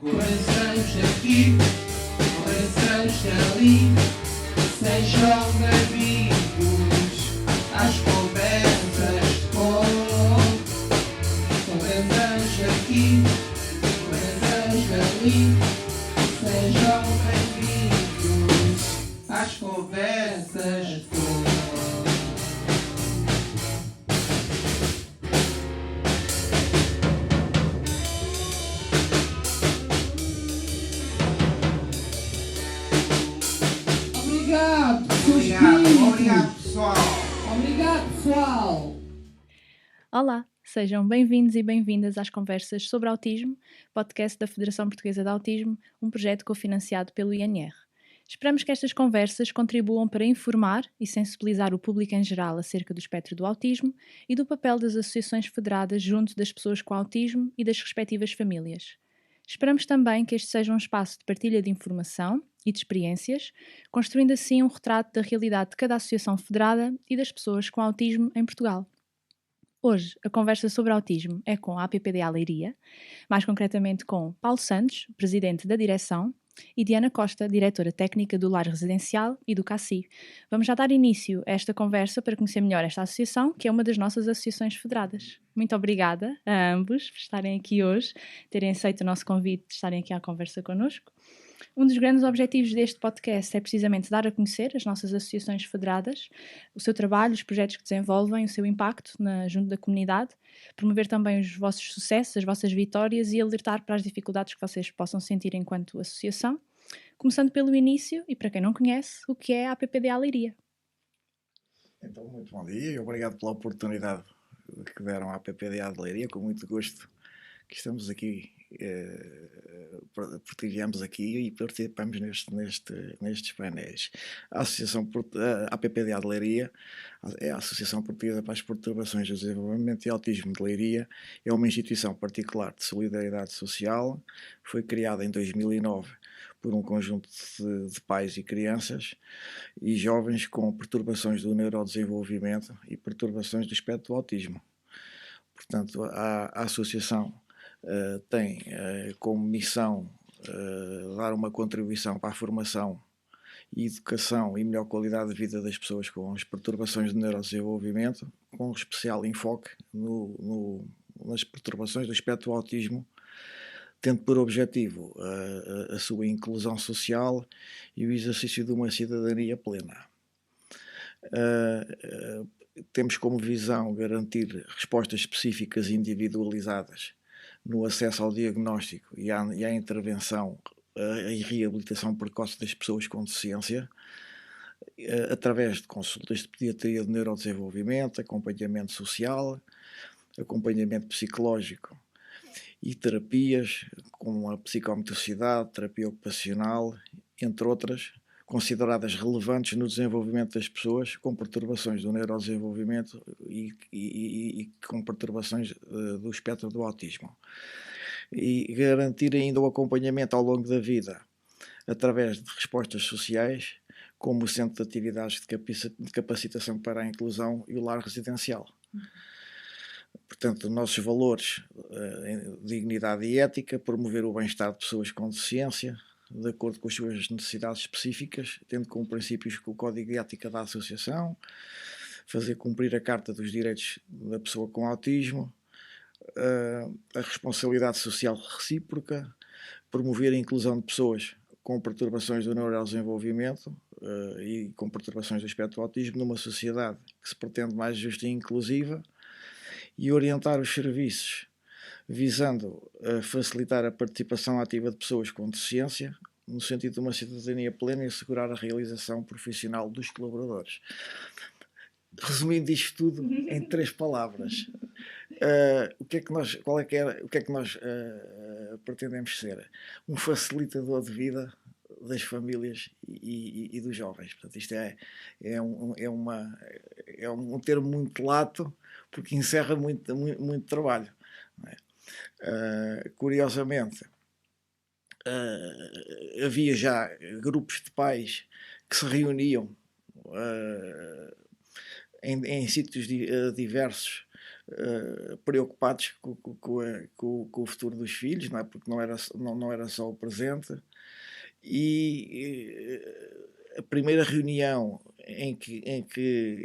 Corações aqui, corações ali, sejam bem-vindos às conversas com corações aqui, corações ali, sejam bem-vindos às conversas com. Obrigado, pessoal. Obrigado, pessoal. Olá, sejam bem-vindos e bem-vindas às Conversas sobre Autismo, podcast da Federação Portuguesa de Autismo, um projeto cofinanciado pelo INR. Esperamos que estas conversas contribuam para informar e sensibilizar o público em geral acerca do espectro do autismo e do papel das associações federadas junto das pessoas com autismo e das respectivas famílias. Esperamos também que este seja um espaço de partilha de informação e de experiências, construindo assim um retrato da realidade de cada associação federada e das pessoas com autismo em Portugal. Hoje, a conversa sobre autismo é com a APPDA Leiria, mais concretamente com Paulo Santos, presidente da direção, e Diana Costa, diretora técnica do Lar Residencial e do CACI. Vamos já dar início a esta conversa para conhecer melhor esta associação, que é uma das nossas associações federadas. Muito obrigada a ambos por estarem aqui hoje, terem aceito o nosso convite de estarem aqui à conversa connosco. Um dos grandes objetivos deste podcast é precisamente dar a conhecer as nossas associações federadas, o seu trabalho, os projetos que desenvolvem, o seu impacto junto da comunidade, promover também os vossos sucessos, as vossas vitórias e alertar para as dificuldades que vocês possam sentir enquanto associação. Começando pelo início, e para quem não conhece, o que é a APPDA Leiria? Então, muito bom dia e obrigado pela oportunidade que deram à APPDA de Leiria, com muito gosto que estamos aqui, partilhamos aqui e participamos nestes painéis. A Associação a APPDA de Leiria é a Associação Portuguesa para as Perturbações do Desenvolvimento e Autismo de Leiria, é uma instituição particular de solidariedade social, foi criada em 2009 por um conjunto de pais e crianças e jovens com perturbações do neurodesenvolvimento e perturbações do espectro do autismo. Portanto, a associação tem como missão dar uma contribuição para a formação e educação e melhor qualidade de vida das pessoas com as perturbações do neurodesenvolvimento, com especial enfoque nas perturbações do espectro do autismo, tendo por objetivo a sua inclusão social e o exercício de uma cidadania plena. Temos como visão garantir respostas específicas e individualizadas no acesso ao diagnóstico e à intervenção e reabilitação precoce das pessoas com deficiência, através de consultas de pediatria de neurodesenvolvimento, acompanhamento social, acompanhamento psicológico e terapias como a psicomotricidade, terapia ocupacional, entre outras, consideradas relevantes no desenvolvimento das pessoas com perturbações do neurodesenvolvimento e com perturbações do espectro do autismo. E garantir ainda o acompanhamento ao longo da vida através de respostas sociais, como o Centro de Atividades de Capacitação para a Inclusão e o Lar Residencial. Portanto, nossos valores, dignidade e ética, promover o bem-estar de pessoas com deficiência, de acordo com as suas necessidades específicas, tendo como princípios o Código de Ética da Associação, fazer cumprir a Carta dos Direitos da Pessoa com Autismo, a responsabilidade social recíproca, promover a inclusão de pessoas com perturbações do neurodesenvolvimento e com perturbações do espectro do autismo numa sociedade que se pretende mais justa e inclusiva, e orientar os serviços visando facilitar a participação ativa de pessoas com deficiência, no sentido de uma cidadania plena e assegurar a realização profissional dos colaboradores. Resumindo isto tudo em 3 palavras, o que é que nós pretendemos ser? Um facilitador de vida das famílias e dos jovens. Portanto, isto é um termo muito lato, porque encerra muito trabalho. Não é? Curiosamente, havia já grupos de pais que se reuniam em sítios diversos preocupados com o futuro dos filhos, não é? Porque não era só o presente. E a primeira reunião em que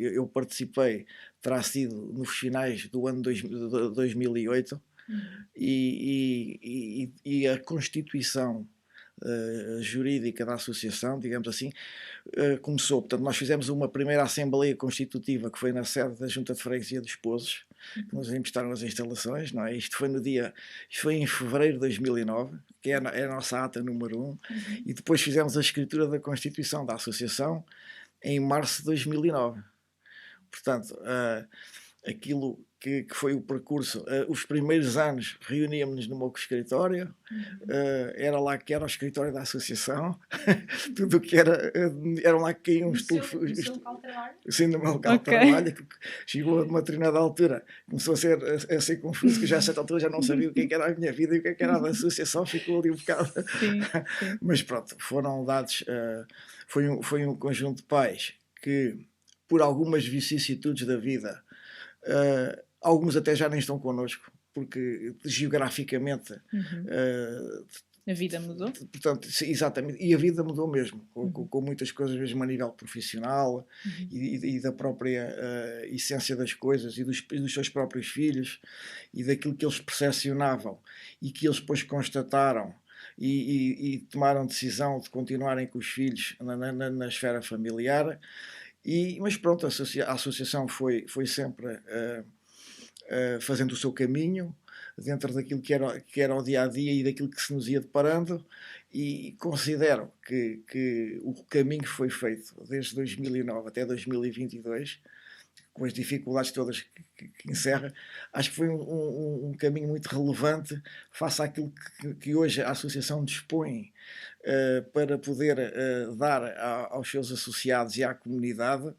eu participei terá sido nos finais do ano 2008, e a constituição jurídica da associação, digamos assim, começou. Portanto, nós fizemos uma primeira Assembleia Constitutiva, que foi na sede da Junta de Freguesia dos Pozos, que nos emprestaram as instalações, não é? Isto foi em fevereiro de 2009, que é a nossa ata número 1, e depois fizemos a escritura da Constituição da associação em março de 2009. Portanto, aquilo que foi o percurso, os primeiros anos reuníamos-nos no meu escritório, era lá que era o escritório da associação, tudo o que eram lá que caíam os telefones. No local de trabalho? Sim, no meu local de trabalho, que chegou a uma determinada altura, começou a ser confuso, que já a certa altura já não sabia o que era a minha vida e o que era a da associação, ficou ali um bocado. Sim. Mas pronto, foram dados, foi um conjunto de pais que, por algumas vicissitudes da vida, alguns até já nem estão connosco, porque geograficamente a vida mudou? Portanto, exatamente, e a vida mudou mesmo, com muitas coisas mesmo a nível profissional, e da própria essência das coisas, e dos seus próprios filhos, e daquilo que eles percepcionavam e que eles depois constataram e tomaram decisão de continuarem com os filhos na esfera familiar. Mas pronto, a associação foi sempre fazendo o seu caminho dentro daquilo que era o dia-a-dia e daquilo que se nos ia deparando, e considero que o caminho que foi feito desde 2009 até 2022, com as dificuldades todas que encerra, acho que foi um caminho muito relevante face àquilo que hoje a associação dispõe para poder dar aos seus associados e à comunidade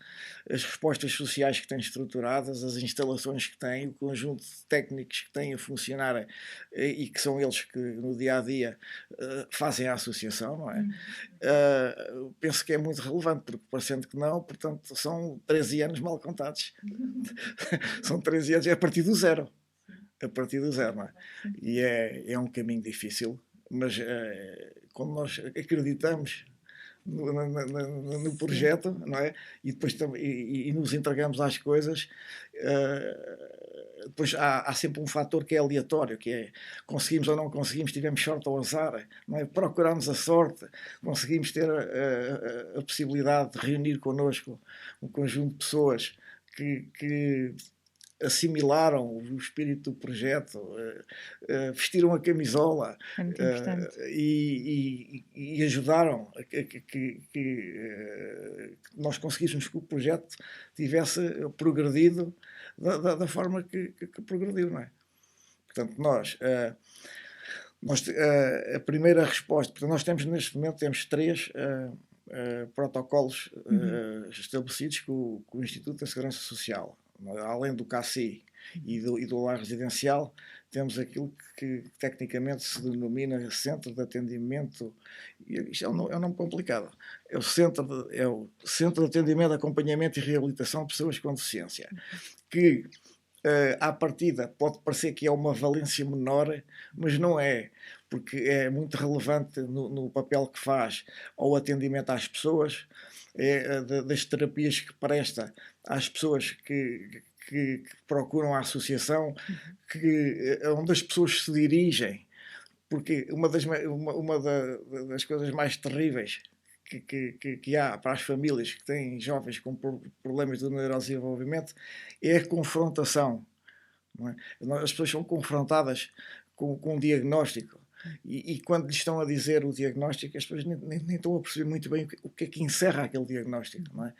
as respostas sociais que tem estruturadas, as instalações que tem, o conjunto de técnicos que têm a funcionar e que são eles que no dia-a-dia fazem a associação, não é? Penso que é muito relevante, porque parecendo que não, portanto, são 13 anos mal contados. São 13 anos, é a partir do zero. A partir do zero, não é? E é um caminho difícil, mas quando nós acreditamos no projeto, não é? E depois e nos entregamos às coisas, depois há sempre um fator que é aleatório, que é conseguimos ou não conseguimos, tivemos sorte ou azar, não é? Procuramos a sorte, conseguimos ter a possibilidade de reunir connosco um conjunto de pessoas que assimilaram o espírito do projeto, vestiram a camisola, e ajudaram a que nós conseguíssemos que o projeto tivesse progredido da forma que progrediu, não é? Portanto, a primeira resposta, portanto, nós temos neste momento 3 protocolos estabelecidos com o Instituto da Segurança Social. Além do CACI e do lar residencial, temos aquilo que tecnicamente se denomina Centro de Atendimento. Isto é um nome complicado. É o Centro de Atendimento, Acompanhamento e Reabilitação de Pessoas com Deficiência, que à partida pode parecer que é uma valência menor, mas não é, porque é muito relevante no papel que faz ao atendimento às pessoas, das terapias que presta às pessoas que procuram a associação, onde as pessoas se dirigem, porque uma das coisas mais terríveis que há para as famílias que têm jovens com problemas de neurodesenvolvimento é a confrontação, não é? As pessoas são confrontadas com um diagnóstico, e quando lhes estão a dizer o diagnóstico, as pessoas nem estão a perceber muito bem o que é que encerra aquele diagnóstico, não é?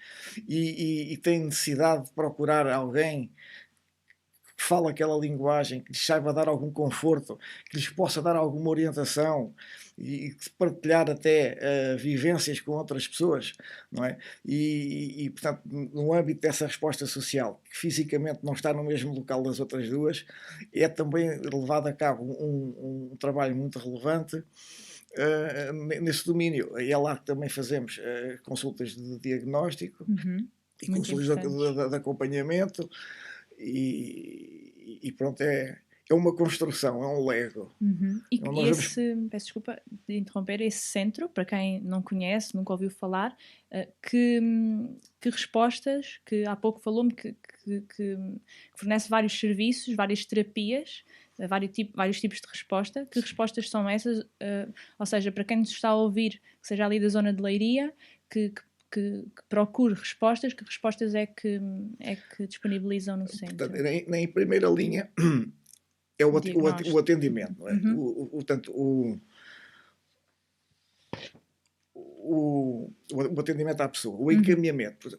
E têm necessidade de procurar alguém que fale aquela linguagem, que lhes saiba dar algum conforto, que lhes possa dar alguma orientação, e partilhar até vivências com outras pessoas, não é? E portanto, no âmbito dessa resposta social, que fisicamente não está no mesmo local das outras duas, é também levado a cabo um trabalho muito relevante nesse domínio. E é lá que também fazemos consultas de diagnóstico e consultas de acompanhamento, e e pronto, é uma construção, é um Lego. E Então, nós peço desculpa de interromper, esse centro, para quem não conhece, nunca ouviu falar, que respostas, que há pouco falou-me que fornece vários serviços, várias terapias, vários tipos de resposta. Que respostas são essas? Ou seja, para quem nos está a ouvir, que seja ali da zona de Leiria, que procure respostas, que respostas é que disponibilizam no centro? Portanto, em primeira linha é o atendimento, não é? O atendimento à pessoa, o encaminhamento.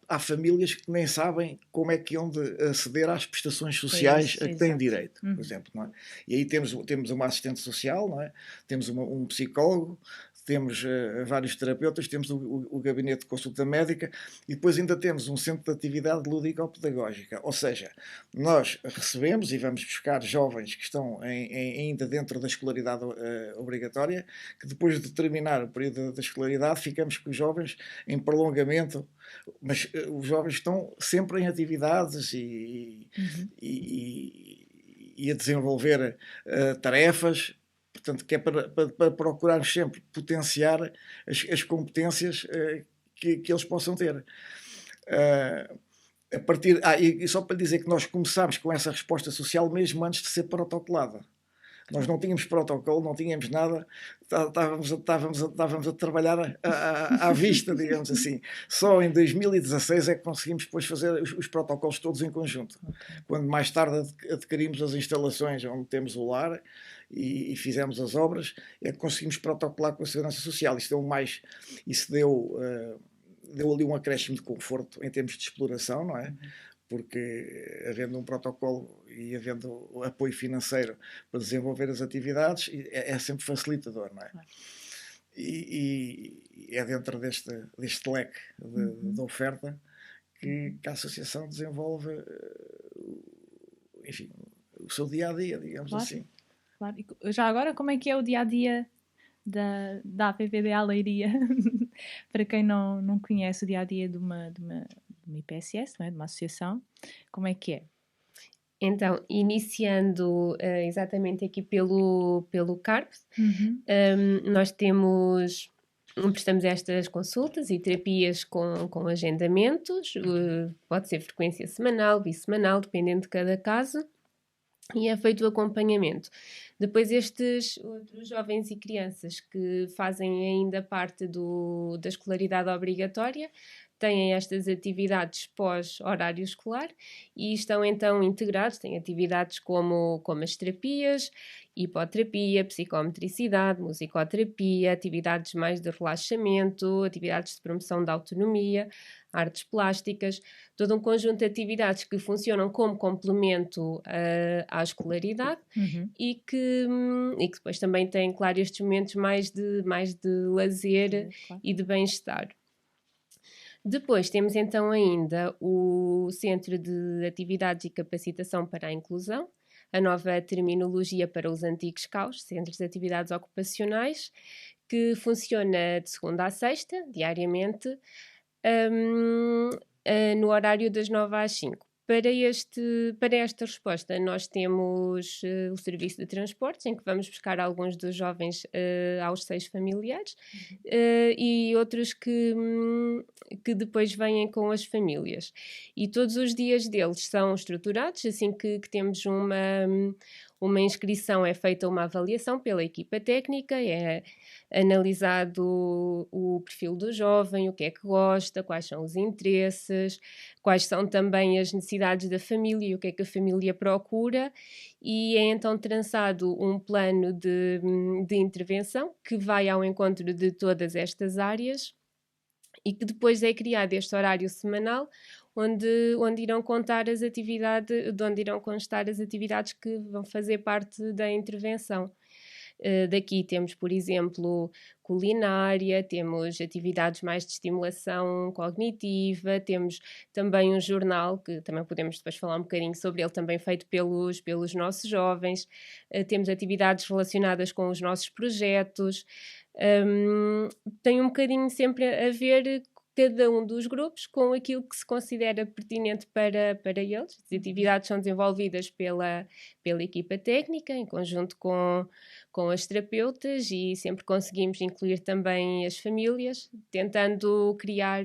Há famílias que nem sabem como é que hão de aceder às prestações sociais a que têm direito, por exemplo. Não é? E aí temos uma assistente social, não é? Temos um psicólogo, temos vários terapeutas, temos o gabinete de consulta médica e depois ainda temos um centro de atividade lúdico-pedagógica. Ou seja, nós recebemos e vamos buscar jovens que estão ainda dentro da escolaridade obrigatória, que depois de terminar o período da escolaridade ficamos com os jovens em prolongamento, mas os jovens estão sempre em atividades e a desenvolver tarefas. Portanto, que é para procurarmos sempre potenciar as competências que eles possam ter. E só para dizer que nós começámos com essa resposta social mesmo antes de ser protocolada. Nós não tínhamos protocolo, não tínhamos nada, estávamos a trabalhar à vista, digamos assim. Só em 2016 é que conseguimos depois fazer os protocolos todos em conjunto. Quando mais tarde adquirimos as instalações onde temos o lar e fizemos as obras, é que conseguimos protocolar com a Segurança Social. Isso deu ali um acréscimo de conforto em termos de exploração, não é? Porque havendo um protocolo e havendo apoio financeiro para desenvolver as atividades, é sempre facilitador, não é? E é dentro deste leque de oferta que a associação desenvolve, enfim, o seu dia-a-dia, digamos assim. Claro. E já agora, como é que é o dia-a-dia da APPDA Leiria? Para quem não conhece o dia-a-dia de uma IPSS, não é? De uma associação, como é que é? Então, iniciando exatamente aqui pelo CARPS, nós prestamos estas consultas e terapias com agendamentos, pode ser frequência semanal, bissemanal, dependendo de cada caso, e é feito o acompanhamento. Depois estes outros jovens e crianças que fazem ainda parte da escolaridade obrigatória têm estas atividades pós-horário escolar e estão então integrados, têm atividades como as terapias, hipoterapia, psicometricidade, musicoterapia, atividades mais de relaxamento, atividades de promoção da autonomia, artes plásticas, todo um conjunto de atividades que funcionam como complemento à escolaridade e que depois também têm, claro, estes momentos mais de lazer e de bem-estar. Depois temos então ainda o Centro de Atividades e Capacitação para a Inclusão, a nova terminologia para os antigos CAUs, Centros de Atividades Ocupacionais, que funciona de segunda a sexta, diariamente, no horário das 9 às 5. Para esta resposta, nós temos o serviço de transportes, em que vamos buscar alguns dos jovens aos seios familiares e outros que depois vêm com as famílias. E todos os dias deles são estruturados, assim que temos uma inscrição, é feita uma avaliação pela equipa técnica, é analisado o perfil do jovem, o que é que gosta, quais são os interesses, quais são também as necessidades da família e o que é que a família procura, e é então traçado um plano de intervenção que vai ao encontro de todas estas áreas e que depois é criado este horário semanal onde irão contar as atividades, onde irão constar as atividades que vão fazer parte da intervenção. Daqui temos, por exemplo, culinária, temos atividades mais de estimulação cognitiva, temos também um jornal, que também podemos depois falar um bocadinho sobre ele, também feito pelos nossos jovens, temos atividades relacionadas com os nossos projetos, tem um bocadinho sempre a ver cada um dos grupos com aquilo que se considera pertinente para eles. As atividades são desenvolvidas pela equipa técnica, em conjunto com as terapeutas, e sempre conseguimos incluir também as famílias, tentando criar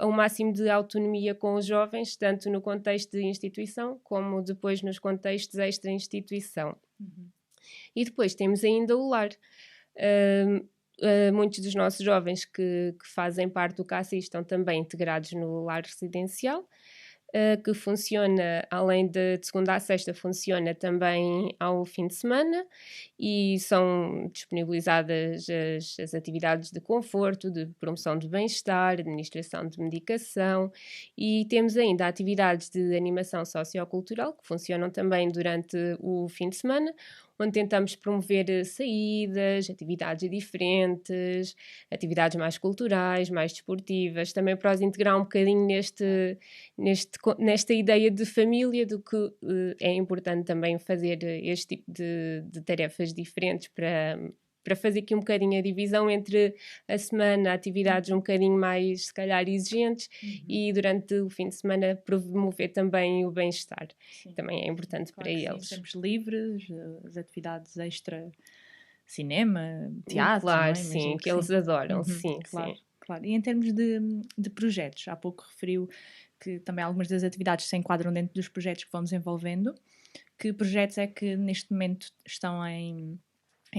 o máximo de autonomia com os jovens, tanto no contexto de instituição como depois nos contextos extra-instituição. E depois temos ainda o lar. Muitos dos nossos jovens que fazem parte do CACI estão também integrados no lar residencial, que funciona, além de segunda a sexta, funciona também ao fim de semana, e são disponibilizadas as atividades de conforto, de promoção de bem-estar, administração de medicação, e temos ainda atividades de animação sociocultural que funcionam também durante o fim de semana, onde tentamos promover saídas, atividades diferentes, atividades mais culturais, mais desportivas, também para os integrar um bocadinho nesta ideia de família, do que é importante também fazer este tipo de tarefas diferentes para fazer aqui um bocadinho a divisão entre a semana, atividades um bocadinho mais, se calhar, exigentes, e durante o fim de semana promover também o bem-estar. Também é importante para eles. Sim, tempos livres, as atividades extra, cinema, teatro, claro, não é? sim, que eles adoram, claro, sim. Claro. E em termos de projetos, há pouco referiu que também algumas das atividades se enquadram dentro dos projetos que vão desenvolvendo. Que projetos é que neste momento estão em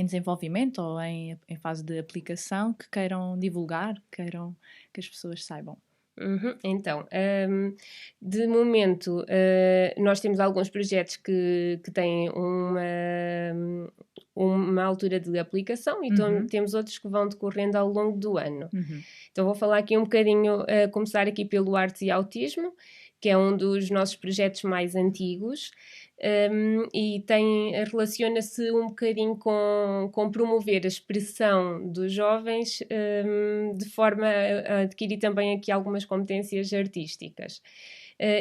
desenvolvimento ou em fase de aplicação que queiram divulgar, queiram que as pessoas saibam? Então, de momento, nós temos alguns projetos que têm uma altura de aplicação, e temos outros que vão decorrendo ao longo do ano. Então vou falar aqui um bocadinho, começar aqui pelo Artes e Autismo, que é um dos nossos projetos mais antigos, e relaciona-se um bocadinho com promover a expressão dos jovens, de forma a adquirir também aqui algumas competências artísticas.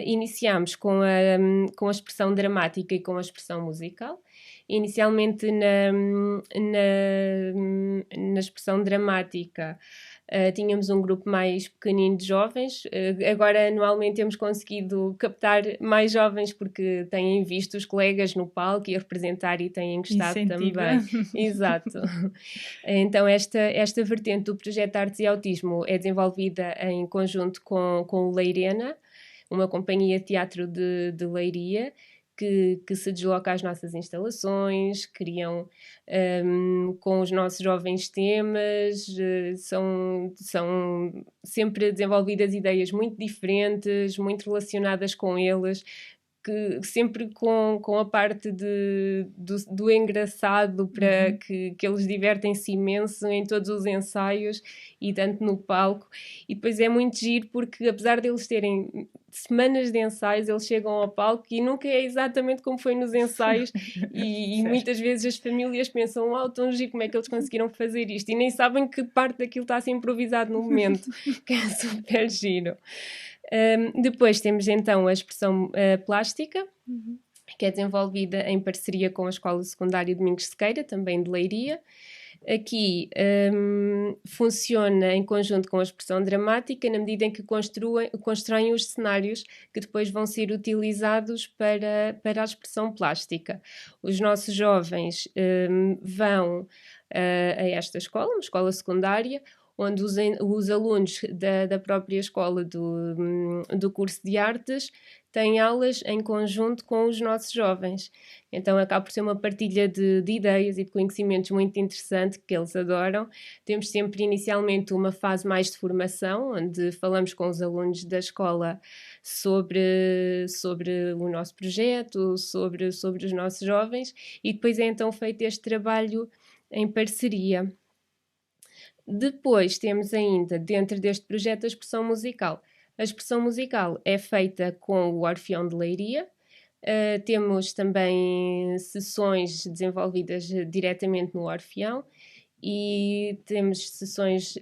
Iniciámos com a expressão dramática e com a expressão musical. Inicialmente na expressão dramática, tínhamos um grupo mais pequenino de jovens. Agora, anualmente, temos conseguido captar mais jovens, porque têm visto os colegas no palco e a representar, e têm gostado também. Exato. Então, esta vertente do projeto Artes e Autismo é desenvolvida em conjunto com o Leirena, uma companhia de teatro de Leiria, que se desloca às nossas instalações, criam com os nossos jovens temas, são sempre desenvolvidas ideias muito diferentes, muito relacionadas com eles, que sempre com a parte do engraçado, para que eles divertem-se imenso em todos os ensaios e tanto no palco. E depois é muito giro, porque apesar deles terem semanas de ensaios, eles chegam ao palco e nunca é exatamente como foi nos ensaios, e muitas vezes as famílias pensam: tão giro, como é que eles conseguiram fazer isto? E nem sabem que parte daquilo está a ser improvisado no momento, que é super giro. Depois temos então a expressão plástica, que é desenvolvida em parceria com a Escola Secundária Domingos Sequeira, também de Leiria. Aqui funciona em conjunto com a expressão dramática, na medida em que constroem os cenários que depois vão ser utilizados para a expressão plástica. Os nossos jovens vão a esta escola, uma escola secundária, onde os alunos da própria escola do curso de artes têm aulas em conjunto com os nossos jovens. Então acaba por ser uma partilha de ideias e de conhecimentos muito interessante, que eles adoram. Temos sempre inicialmente uma fase mais de formação, onde falamos com os alunos da escola sobre o nosso projeto, sobre os nossos jovens, e depois é então feito este trabalho em parceria. Depois temos ainda, dentro deste projeto, a expressão musical. A expressão musical é feita com o Orfeão de Leiria. Temos também sessões desenvolvidas diretamente no Orfeão, e temos sessões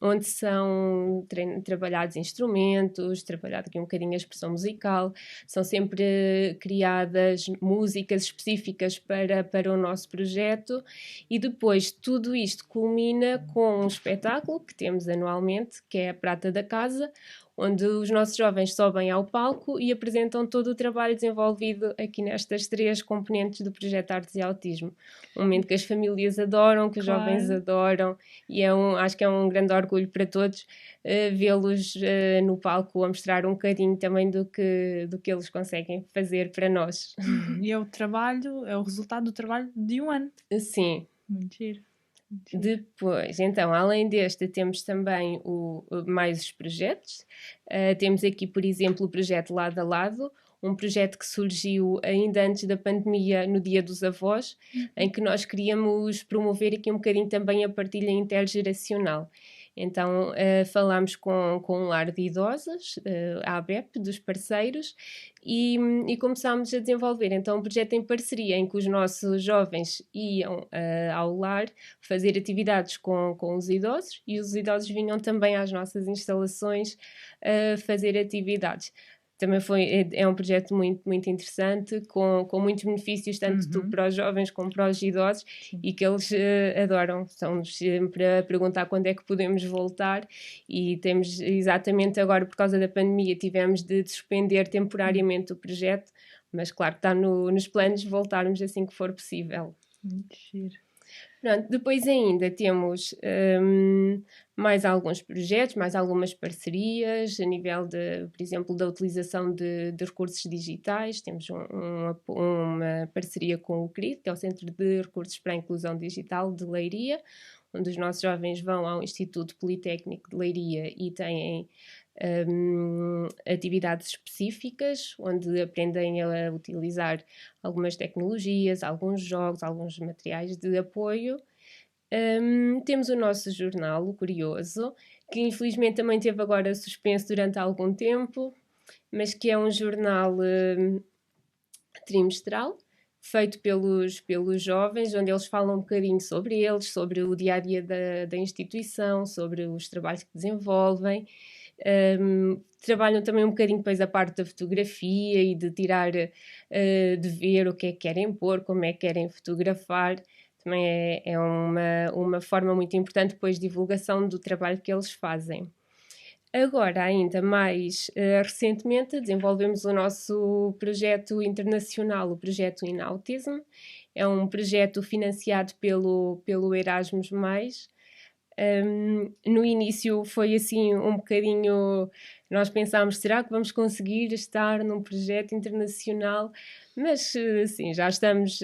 onde são trabalhados instrumentos, trabalhado aqui um bocadinho a expressão musical, são sempre criadas músicas específicas para o nosso projeto, e depois tudo isto culmina com um espetáculo que temos anualmente, que é a Prata da Casa, onde os nossos jovens sobem ao palco e apresentam todo o trabalho desenvolvido aqui nestas 3 componentes do projeto Artes e Autismo. Um momento que as famílias adoram, que os jovens adoram, e acho que é um grande orgulho para todos vê-los no palco a mostrar um bocadinho também do que eles conseguem fazer para nós. E é o resultado do trabalho de um ano. Sim. Muito giro. Depois, então, além deste, temos também mais os projetos. Temos aqui, por exemplo, o projeto Lado a Lado, um projeto que surgiu ainda antes da pandemia, no Dia dos Avós, em que nós queríamos promover aqui um bocadinho também a partilha intergeracional. Então, falámos com um lar de idosas, a ABEP, dos parceiros, e começámos a desenvolver então um projeto em parceria em que os nossos jovens iam ao lar fazer atividades com os idosos, e os idosos vinham também às nossas instalações fazer atividades. Também é um projeto muito, muito interessante, com muitos benefícios, tanto para os jovens como para os idosos. Sim. E que eles adoram. Estão-nos sempre a perguntar quando é que podemos voltar, e temos exatamente agora, por causa da pandemia, tivemos de suspender temporariamente o projeto, mas claro que está nos planos voltarmos assim que for possível. Muito giro. Pronto, depois ainda temos mais alguns projetos, mais algumas parcerias a nível, por exemplo, da utilização de recursos digitais. Temos uma parceria com o CRID, que é o Centro de Recursos para a Inclusão Digital de Leiria, onde os nossos jovens vão ao Instituto Politécnico de Leiria e têm atividades específicas, onde aprendem a utilizar algumas tecnologias, alguns jogos, alguns materiais de apoio. Temos o nosso jornal, o Curioso, que infelizmente também teve agora suspenso durante algum tempo, mas que é um jornal trimestral, feito pelos jovens, onde eles falam um bocadinho sobre eles, sobre o dia-a-dia da instituição, sobre os trabalhos que desenvolvem. Trabalham também um bocadinho depois a parte da fotografia e de tirar, de ver o que é que querem pôr, como é que querem fotografar. Também é uma forma muito importante depois de divulgação do trabalho que eles fazem. Agora, ainda mais recentemente, desenvolvemos o nosso projeto internacional, o projeto In Autism. É um projeto financiado pelo Erasmus+. No início foi assim um bocadinho, nós pensámos, será que vamos conseguir estar num projeto internacional? Mas sim, já estamos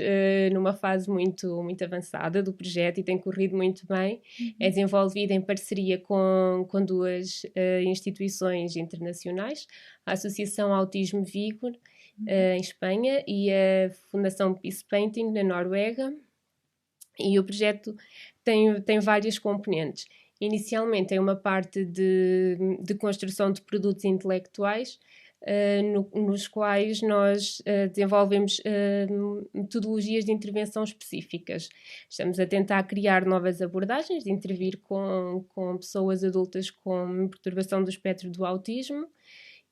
numa fase muito, muito avançada do projeto e tem corrido muito bem. É desenvolvido em parceria com 2 instituições internacionais, a Associação Autismo Vigo, em Espanha, e a Fundação Peace Painting, na Noruega. E o projeto tem várias componentes. Inicialmente tem uma parte de construção de produtos intelectuais, nos quais nós desenvolvemos metodologias de intervenção específicas. Estamos a tentar criar novas abordagens, de intervir com pessoas adultas com perturbação do espectro do autismo,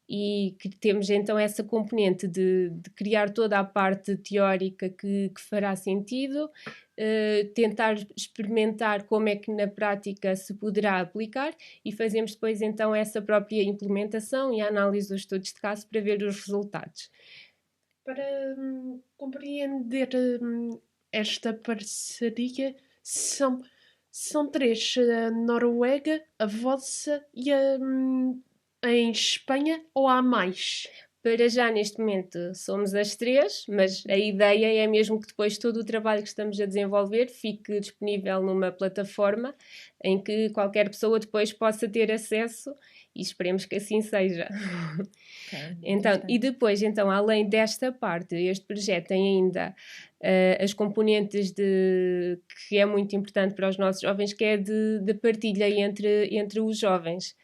e que temos então essa componente de criar toda a parte teórica que fará sentido, tentar experimentar como é que na prática se poderá aplicar, e fazemos depois então essa própria implementação e a análise dos estudos de caso para ver os resultados. Para compreender esta parceria, são 3, a Noruega, a vossa e em Espanha, ou há mais? Para já, neste momento, somos as 3, mas a ideia é mesmo que depois todo o trabalho que estamos a desenvolver fique disponível numa plataforma em que qualquer pessoa depois possa ter acesso, e esperemos que assim seja. Okay, então, e depois, então, além desta parte, este projeto tem ainda as componentes que é muito importante para os nossos jovens, que é de partilha entre os jovens,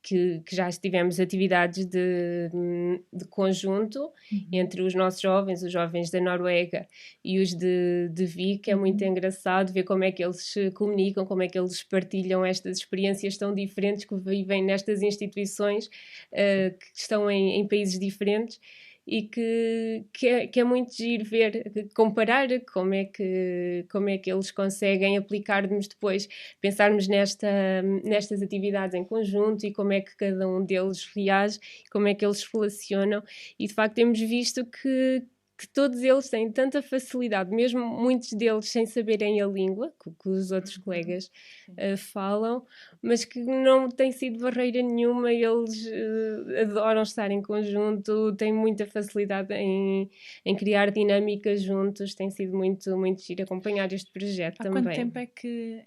que já tivemos atividades de conjunto entre os nossos jovens, os jovens da Noruega e os de Vik. É muito engraçado ver como é que eles se comunicam, como é que eles partilham estas experiências tão diferentes, que vivem nestas instituições que estão em países diferentes, e que é muito giro ver, comparar como é que eles conseguem aplicar-nos depois, pensarmos nestas atividades em conjunto e como é que cada um deles reage, como é que eles se relacionam, e de facto temos visto que todos eles têm tanta facilidade, mesmo muitos deles sem saberem a língua que os outros colegas falam, mas que não tem sido barreira nenhuma. Eles adoram estar em conjunto, têm muita facilidade em criar dinâmicas juntos. Tem sido muito, muito giro acompanhar este projeto também. Há quanto tempo é que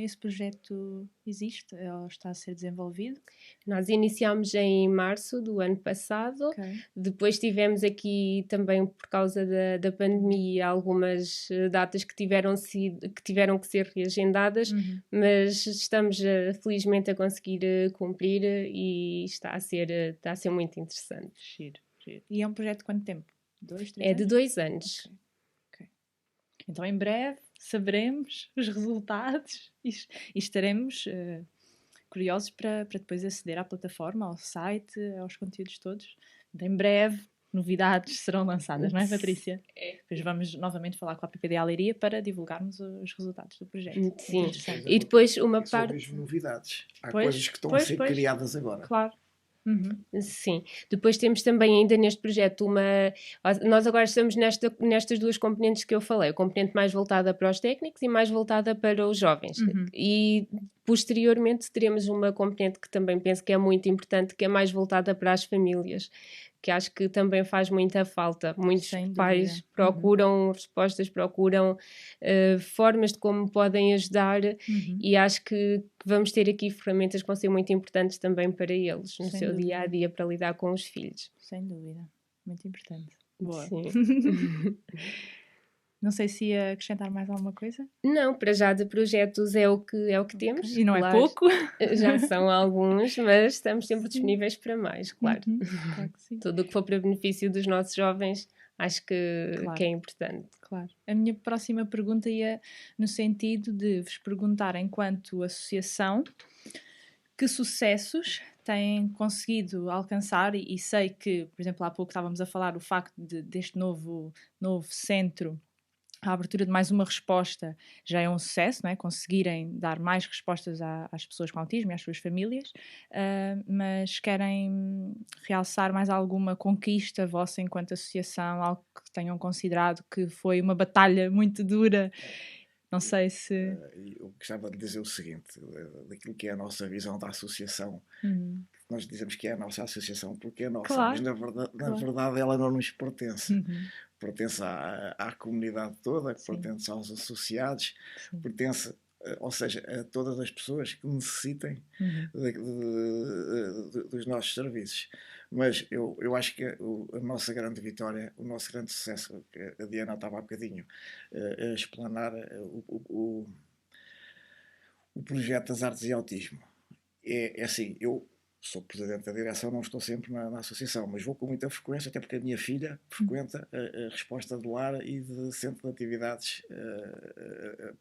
esse projeto existe ou está a ser desenvolvido? Nós iniciámos em março do ano passado. Okay. Depois tivemos aqui também, por causa da pandemia, algumas datas que tiveram que ser reagendadas, mas estamos felizmente a conseguir cumprir, e está a ser muito interessante. Giro. E é um projeto de quanto tempo? 2, 3 É anos? de 2 anos. Okay. Então em breve saberemos os resultados e estaremos curiosos para depois aceder à plataforma, ao site, aos conteúdos todos. Em breve novidades serão lançadas, não é, Patrícia? Depois vamos novamente falar com a PPD Leiria para divulgarmos os resultados do projeto. Sim, e depois uma São parte... mesmo novidades. Há Pois, coisas que estão a ser criadas agora. Claro. Sim, depois temos também ainda neste projeto nós agora estamos nestas duas componentes que eu falei, a componente mais voltada para os técnicos e mais voltada para os jovens, e posteriormente teremos uma componente que também penso que é muito importante, que é mais voltada para as famílias, que acho que também faz muita falta. Muitos pais procuram respostas, procuram formas de como podem ajudar, e acho que vamos ter aqui ferramentas que vão ser muito importantes também para eles, no seu dia-a-dia, para lidar com os filhos. Sem dúvida. Muito importante. Boa. Sim. Não sei se ia acrescentar mais alguma coisa. Não, para já de projetos é o que temos. E não é pouco. Já são alguns, mas estamos sempre disponíveis para mais, claro. Claro que sim. Tudo o que for para benefício dos nossos jovens, acho que é importante. Claro. A minha próxima pergunta ia no sentido de vos perguntar, enquanto associação, que sucessos têm conseguido alcançar, e sei que, por exemplo, há pouco estávamos a falar o facto deste novo centro, a abertura de mais uma resposta já é um sucesso, não é? Conseguirem dar mais respostas às pessoas com autismo e às suas famílias, mas querem realçar mais alguma conquista vossa enquanto associação, algo que tenham considerado que foi uma batalha muito dura? Não sei se... Eu gostava de dizer o seguinte, daquilo que é a nossa visão da associação. Nós dizemos que é a nossa associação porque é nossa, claro, mas na verdade ela não nos pertence. Pertence à comunidade toda, pertence aos associados, pertence, ou seja, a todas as pessoas que necessitem dos nossos serviços. Mas eu acho que a nossa grande vitória, o nosso grande sucesso, que a Diana estava há bocadinho a explanar, o projeto das artes e autismo. É assim, eu sou presidente da direção, não estou sempre na associação, mas vou com muita frequência, até porque a minha filha frequenta a resposta de lar e de centro de atividades,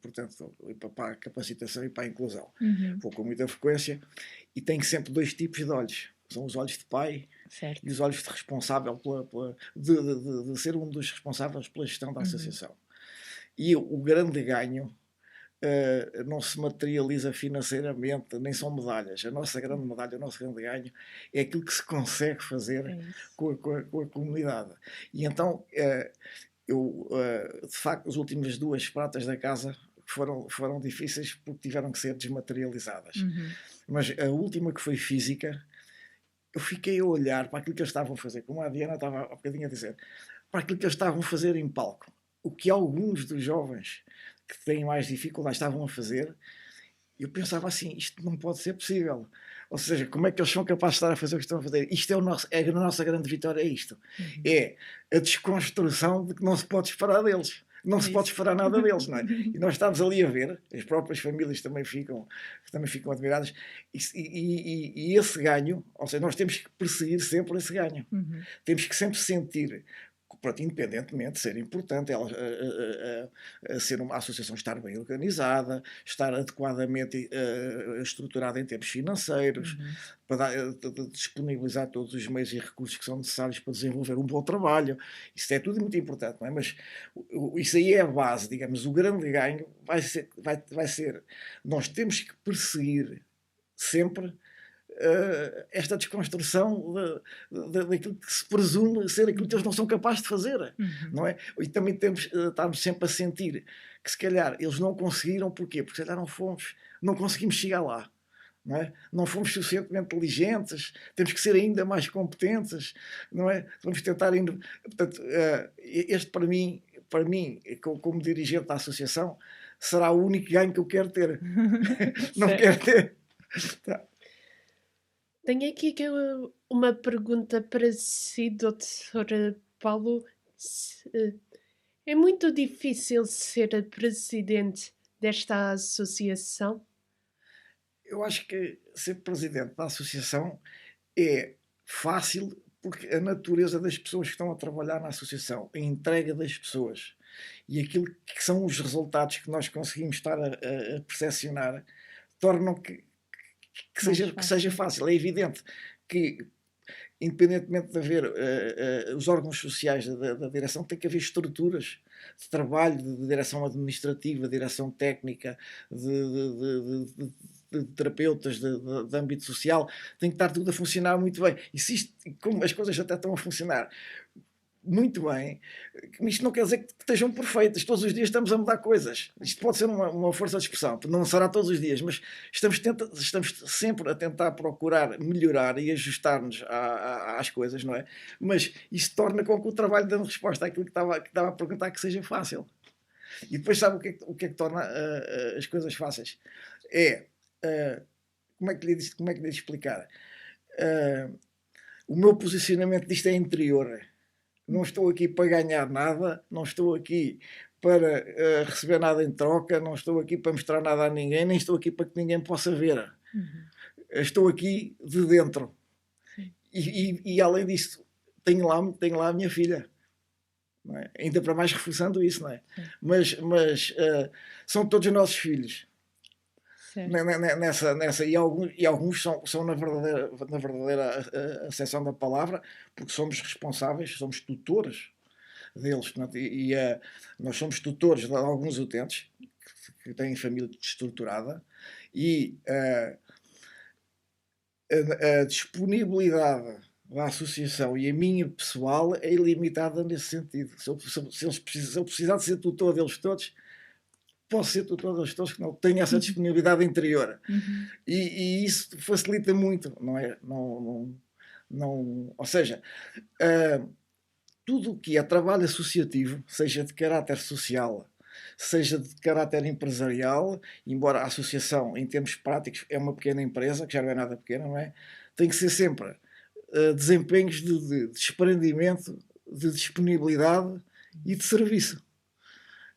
portanto, para a capacitação e para a inclusão. Vou com muita frequência e tenho sempre 2 tipos de olhos. São os olhos de pai, certo, e os olhos de responsável, de ser um dos responsáveis pela gestão da associação. E o grande ganho não se materializa financeiramente, nem são medalhas. A nossa grande medalha, o nosso grande ganho é aquilo que se consegue fazer com a comunidade. E então, de facto, as últimas 2 pratas da casa foram difíceis porque tiveram que ser desmaterializadas. Mas a última, que foi física, eu fiquei a olhar para aquilo que eles estavam a fazer, como a Diana estava há bocadinho a dizer, para aquilo que eles estavam a fazer em palco. O que alguns dos jovens que têm mais dificuldades estavam a fazer, eu pensava assim, isto não pode ser possível. Ou seja, como é que eles são capazes de estar a fazer o que estão a fazer? Isto é a nossa grande vitória, é isto. É a desconstrução de que não se pode esperar deles. não se pode esperar nada deles, não é? E nós estamos ali a ver, as próprias famílias também ficam admiradas, e esse ganho, ou seja, nós temos que perseguir sempre esse ganho. Temos que sempre sentir, pronto, independentemente de ser importante ser uma associação estar bem organizada, estar adequadamente estruturada em termos financeiros, para disponibilizar todos os meios e recursos que são necessários para desenvolver um bom trabalho. Isso é tudo muito importante, não é? Mas isso aí é a base, digamos. O grande ganho vai ser nós temos que perseguir sempre esta desconstrução daquilo que se presume ser aquilo que eles não são capazes de fazer, não é? E também estamos sempre a sentir que se calhar eles não conseguiram, porquê? Porque se calhar não conseguimos chegar lá, não é? Não fomos suficientemente inteligentes, temos que ser ainda mais competentes, não é? Vamos tentar ainda, portanto, este para mim, como dirigente da associação, será o único ganho que eu quero ter. Não quero ter. Tá. Tenho aqui uma pergunta para si, Dr. Paulo. É muito difícil ser presidente desta associação? Eu acho que ser presidente da associação é fácil porque a natureza das pessoas que estão a trabalhar na associação, a entrega das pessoas e aquilo que são os resultados que nós conseguimos estar a percepcionar tornam que seja fácil. É evidente que, independentemente de haver os órgãos sociais da direção, tem que haver estruturas de trabalho, de direção administrativa, de direção técnica, de terapeutas, de âmbito social, tem que estar tudo a funcionar muito bem. E como as coisas até estão a funcionar muito bem, isto não quer dizer que estejam perfeitas. Todos os dias estamos a mudar coisas. Isto pode ser uma força de expressão, não será todos os dias, mas estamos sempre a tentar procurar melhorar e ajustar-nos às coisas, não é? Mas isso torna com que o trabalho, dando resposta àquilo que estava a perguntar, que seja fácil. E depois sabe o que é que torna as coisas fáceis? Como é que lhe explicar? O meu posicionamento disto é interior. Não estou aqui para ganhar nada, não estou aqui para receber nada em troca, não estou aqui para mostrar nada a ninguém, nem estou aqui para que ninguém possa ver. Estou aqui de dentro. E além disso, tenho lá a minha filha. Não é? Ainda para mais reforçando isso, não é? Mas são todos nossos filhos. Nessa, e alguns são na verdadeira acessão da palavra, porque somos responsáveis, somos tutores deles, nós somos tutores de alguns utentes que têm família estruturada, e a disponibilidade da associação e a minha pessoal é ilimitada nesse sentido. Se eu precisar de ser tutor deles todos, posso ser tutor deles todos, que não tenho essa disponibilidade interior. E isso facilita muito, não é? Ou seja, tudo o que é trabalho associativo, seja de caráter social, seja de caráter empresarial, embora a associação, em termos práticos, é uma pequena empresa, que já não é nada pequena, não é? Tem que ser sempre desempenhos de desprendimento, de disponibilidade e de serviço.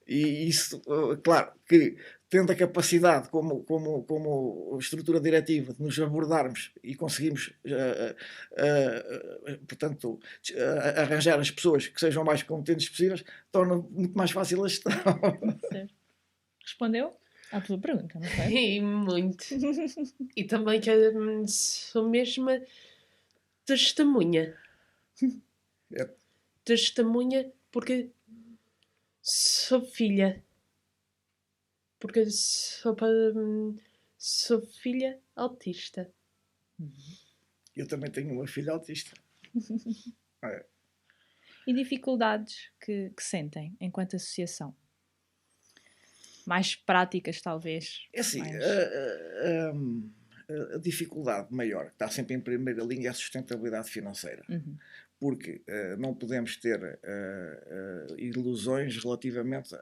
E isso, claro, que tendo a capacidade como estrutura diretiva de nos abordarmos e conseguimos, portanto, arranjar as pessoas que sejam mais competentes possíveis, torna muito mais fácil a gestão. Certo. Respondeu à tua pergunta, não foi? E muito. E também que sou mesmo testemunha. Testemunha porque sou filha. Porque sou filha autista. Eu também tenho uma filha autista. E dificuldades que sentem enquanto associação? Mais práticas, talvez? É assim, a dificuldade maior, que está sempre em primeira linha, é a sustentabilidade financeira. Porque não podemos ter ilusões relativamente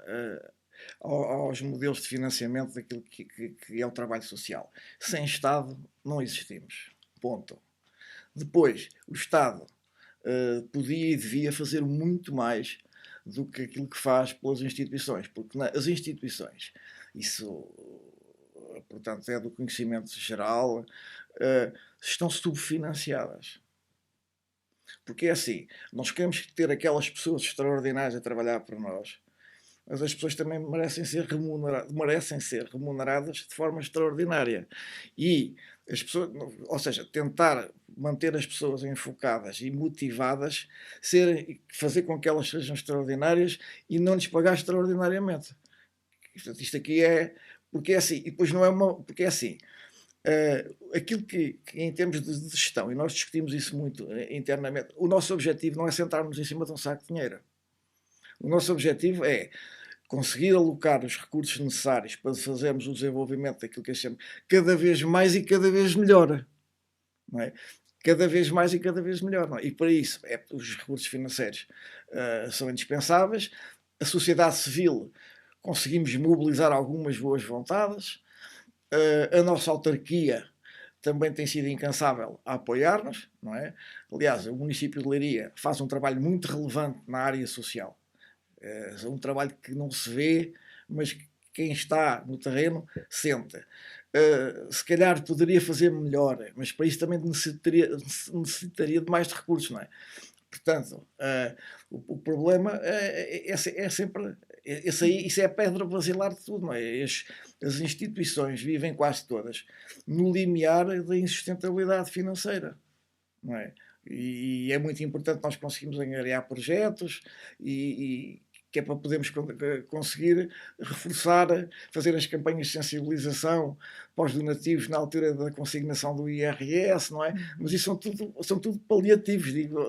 aos modelos de financiamento daquilo que é o trabalho social. Sem Estado não existimos. Ponto. Depois, o Estado podia e devia fazer muito mais do que aquilo que faz pelas instituições, porque as instituições, isso, portanto, é do conhecimento geral, estão subfinanciadas. Porque é assim, nós queremos ter aquelas pessoas extraordinárias a trabalhar para nós, mas as pessoas também merecem ser remuneradas de forma extraordinária. E as pessoas, ou seja, tentar manter as pessoas enfocadas e motivadas, fazer com que elas sejam extraordinárias e não lhes pagar extraordinariamente. Isto aqui é... Porque é assim, e depois não é uma... Porque é assim, aquilo que em termos de gestão, e nós discutimos isso muito internamente, o nosso objetivo não é sentarmos em cima de um saco de dinheiro. O nosso objetivo é conseguir alocar os recursos necessários para fazermos o desenvolvimento daquilo que achamos cada vez mais e cada vez melhor. Não é? Cada vez mais e cada vez melhor. Não é? E para isso, os recursos financeiros são indispensáveis. A sociedade civil, conseguimos mobilizar algumas boas vontades. A nossa autarquia também tem sido incansável a apoiar-nos. Não é? Aliás, o município de Leiria faz um trabalho muito relevante na área social. É um trabalho que não se vê, mas quem está no terreno sente. Se calhar poderia fazer melhor, mas para isso também necessitaria de mais recursos, não é? Portanto, o problema é sempre... Isso é a pedra basilar de tudo, não é? As instituições vivem quase todas no limiar da insustentabilidade financeira, não é? E é muito importante nós conseguirmos angariar projetos que é para podermos conseguir reforçar, fazer as campanhas de sensibilização para os donativos na altura da consignação do IRS, não é? Mas isso são tudo paliativos, digo.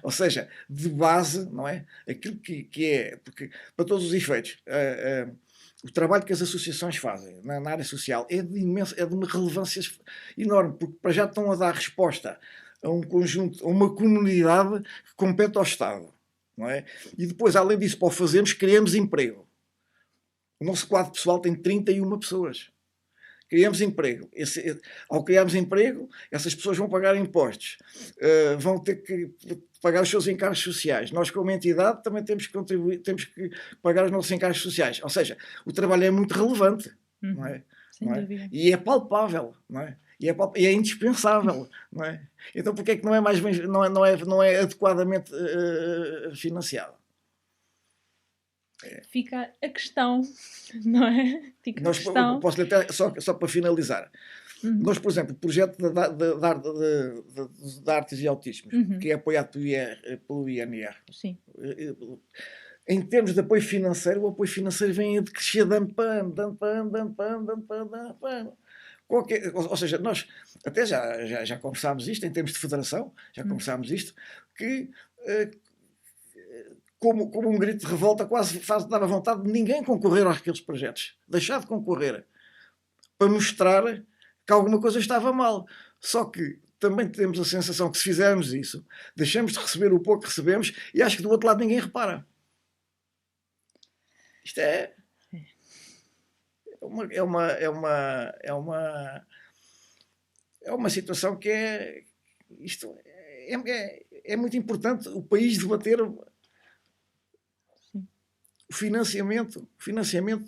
Ou seja, de base, não é? Aquilo que é, porque para todos os efeitos, o trabalho que as associações fazem na área social é de uma relevância enorme, porque para já estão a dar resposta a um conjunto, a uma comunidade que compete ao Estado. Não é? E depois, além disso, para o fazermos, criamos emprego. O nosso quadro pessoal tem 31 pessoas. Criamos emprego. Ao criarmos emprego, essas pessoas vão pagar impostos, vão ter que pagar os seus encargos sociais. Nós, como entidade, também temos que contribuir, temos que pagar os nossos encargos sociais. Ou seja, o trabalho é muito relevante. Não é? Sem dúvida. E é palpável. Não é? E é indispensável, não é? Então porquê é que não é adequadamente financiado? Fica a questão, não é? Fica a questão. Posso ler só para finalizar. Nós, por exemplo, o projeto de artes e autismos, que é apoiado pelo INR. Sim. Em termos de apoio financeiro, o apoio financeiro vem a decrescer de ano para ano. Ou seja, nós até já conversámos isto em termos de federação, já conversámos isto, que como um grito de revolta quase dava vontade de ninguém concorrer àqueles projetos, deixar de concorrer, para mostrar que alguma coisa estava mal. Só que também temos a sensação que se fizermos isso, deixamos de receber o pouco que recebemos e acho que do outro lado ninguém repara. Isto é uma situação que é muito importante o país debater o financiamento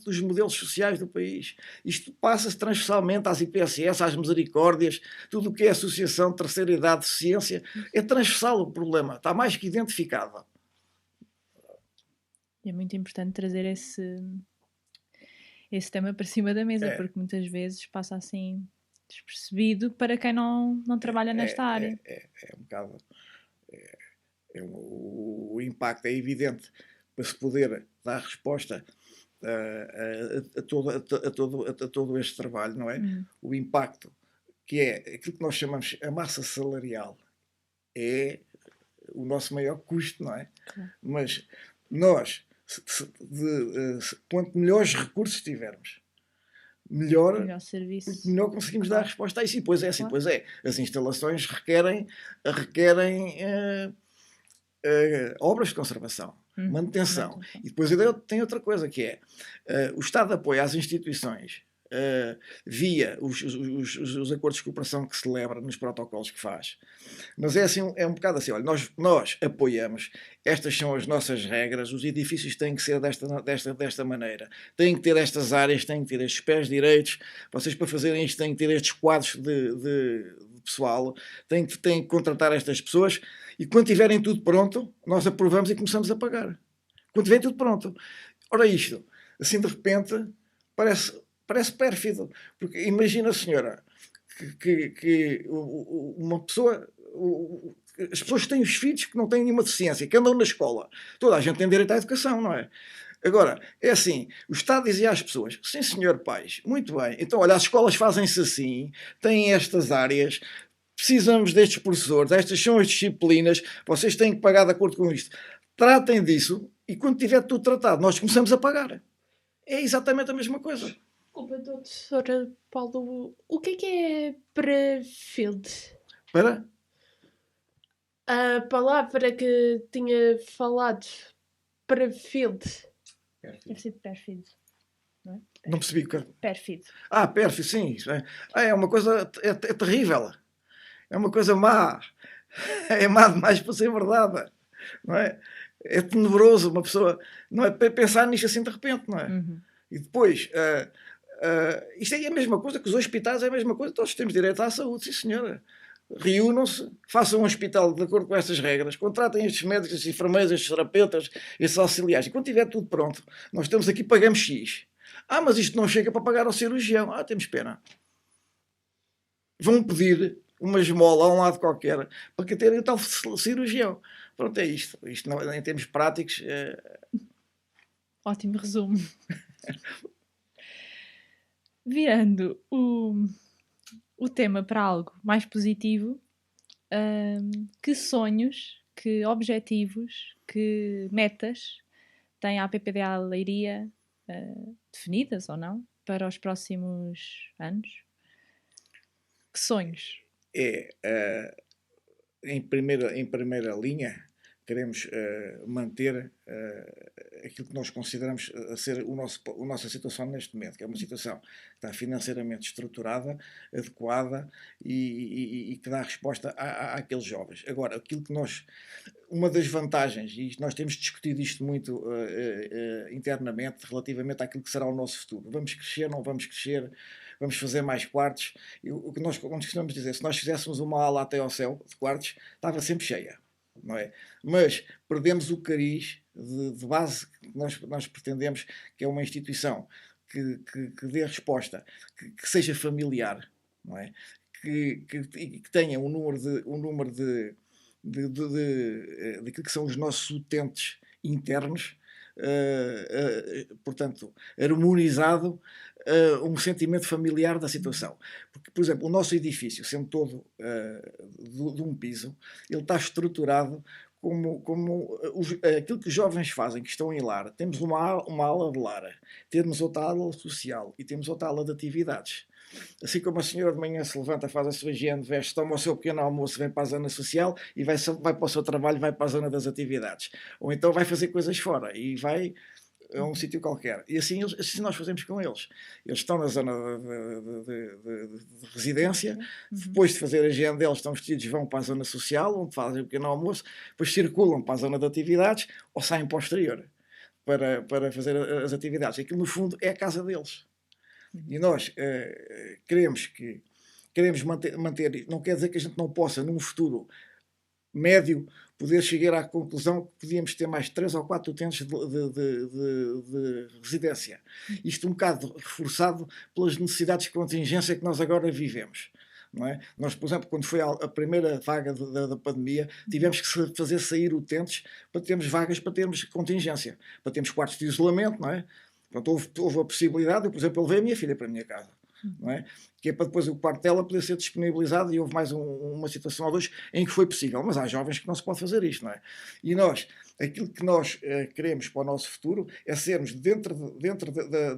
dos modelos sociais do país. Isto passa-se transversalmente às IPSS, às misericórdias, tudo o que é associação de terceira idade de ciência, é transversal o problema, está mais que identificado. É muito importante trazer esse tema para cima da mesa, porque muitas vezes passa assim despercebido para quem não trabalha nesta área. É um bocado... o impacto é evidente para se poder dar resposta a todo este trabalho, não é? O impacto, que é aquilo que nós chamamos a massa salarial, é o nosso maior custo, não é? Claro. Mas nós... quanto melhores recursos tivermos, melhor conseguimos dar resposta a isso. E pois é, pois é. As instalações requerem obras de conservação, manutenção. E depois tem outra coisa que é o Estado apoia as instituições via os acordos de cooperação que celebra nos protocolos que faz. Mas é assim, é um bocado assim, olha, nós apoiamos, estas são as nossas regras, os edifícios têm que ser desta maneira, têm que ter estas áreas, têm que ter estes pés direitos, vocês para fazerem isto têm que ter estes quadros de pessoal, têm que contratar estas pessoas, e quando tiverem tudo pronto, nós aprovamos e começamos a pagar. Quando tiver tudo pronto. Ora isto, assim de repente, parece pérfido, porque imagina, senhora, que uma pessoa, as pessoas que têm os filhos que não têm nenhuma deficiência, que andam na escola, toda a gente tem direito à educação, não é? Agora, é assim, o Estado dizia às pessoas, sim senhor pais, muito bem, então olha, as escolas fazem-se assim, têm estas áreas, precisamos destes professores, estas são as disciplinas, vocês têm que pagar de acordo com isto. Tratem disso e quando tiver tudo tratado, nós começamos a pagar. É exatamente a mesma coisa. Desculpa, doutora Paulo, o que é Prefield? Para? A palavra que tinha falado, Prefield. Deve ser pérfido. Não é? Não percebi. Pérfido. Pérfido, sim. É uma coisa é terrível. É uma coisa má. É má demais para ser verdade. Não é? É tenebroso uma pessoa não é pensar nisto assim de repente, não é? Uhum. E depois, isto é a mesma coisa que os hospitais, é a mesma coisa, todos temos direito à saúde, sim senhora. Reúnam-se, façam um hospital de acordo com estas regras, contratem estes médicos, estes enfermeiros, estes terapeutas, estes auxiliares. E quando tiver tudo pronto, nós estamos aqui, pagamos X. Mas isto não chega para pagar ao cirurgião. Temos pena. Vão pedir uma esmola a um lado qualquer para que terem o tal cirurgião. Pronto, é isto. Isto não, em termos práticos... Ótimo resumo. Virando o tema para algo mais positivo, que sonhos, que objetivos, que metas tem a APPDA Leiria definidas ou não para os próximos anos? Que sonhos? Em primeira linha, queremos manter aquilo que nós consideramos a ser a nossa situação neste momento, que é uma situação que está financeiramente estruturada, adequada e que dá resposta àqueles jovens. Agora, aquilo que uma das vantagens, e nós temos discutido isto muito internamente, relativamente àquilo que será o nosso futuro. Vamos crescer, não vamos crescer? Vamos fazer mais quartos? O que nós costumamos dizer, se nós fizéssemos uma ala até ao céu de quartos, estava sempre cheia. Não é? Mas perdemos o cariz de base que nós pretendemos, que é uma instituição que dê resposta, que seja familiar, não é? Que tenha um número daquilo que são os nossos utentes internos, portanto, harmonizado, um sentimento familiar da situação. Porque, por exemplo, o nosso edifício, sendo todo de um piso, ele está estruturado como aquilo que os jovens fazem, que estão em lar. Temos uma ala de lar, temos outra ala social e temos outra ala de atividades. Assim como a senhora de manhã se levanta, faz a sua higiene, veste, toma o seu pequeno almoço, vem para a zona social e vai para o seu trabalho, vai para a zona das atividades. Ou então vai fazer coisas fora e vai a um sítio qualquer. E assim nós fazemos com eles. Eles estão na zona de residência, depois de fazer a higiene deles, estão vestidos, vão para a zona social, onde fazem o pequeno almoço, depois circulam para a zona de atividades ou saem para o exterior para fazer as atividades. Aquilo, no fundo, é a casa deles. E nós queremos manter, não quer dizer que a gente não possa, num futuro médio, poder chegar à conclusão que podíamos ter mais 3 ou 4 utentes de residência. Isto um bocado reforçado pelas necessidades de contingência que nós agora vivemos. Não é? Nós, por exemplo, quando foi a primeira vaga da pandemia, tivemos que fazer sair utentes para termos vagas, para termos contingência, para termos quartos de isolamento, não é? Portanto, houve a possibilidade, eu, por exemplo, eu levei a minha filha para a minha casa, não é? Que é para depois o quarto dela poder ser disponibilizado, e houve mais uma situação ou duas em que foi possível, mas há jovens que não se pode fazer isto, não é? E aquilo que nós queremos para o nosso futuro é sermos dentro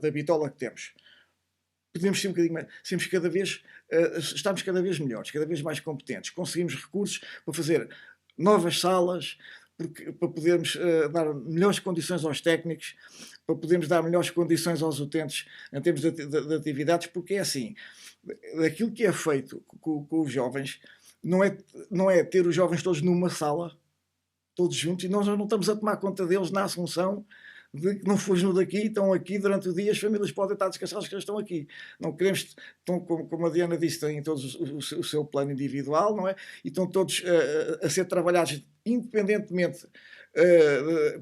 da bitola que temos. Podemos ser um bocadinho mais, estamos cada vez melhores, cada vez mais competentes, conseguimos recursos para fazer novas salas, para podermos dar melhores condições aos técnicos, para podermos dar melhores condições aos utentes em termos de atividades, porque é assim, aquilo que é feito com os jovens não é ter os jovens todos numa sala, todos juntos, e nós não estamos a tomar conta deles na Assunção, de que não fujam daqui, estão aqui durante o dia, as famílias podem estar descansadas que eles estão aqui. Não queremos, como a Diana disse, têm todos o seu plano individual, não é? E estão todos a ser trabalhados independentemente.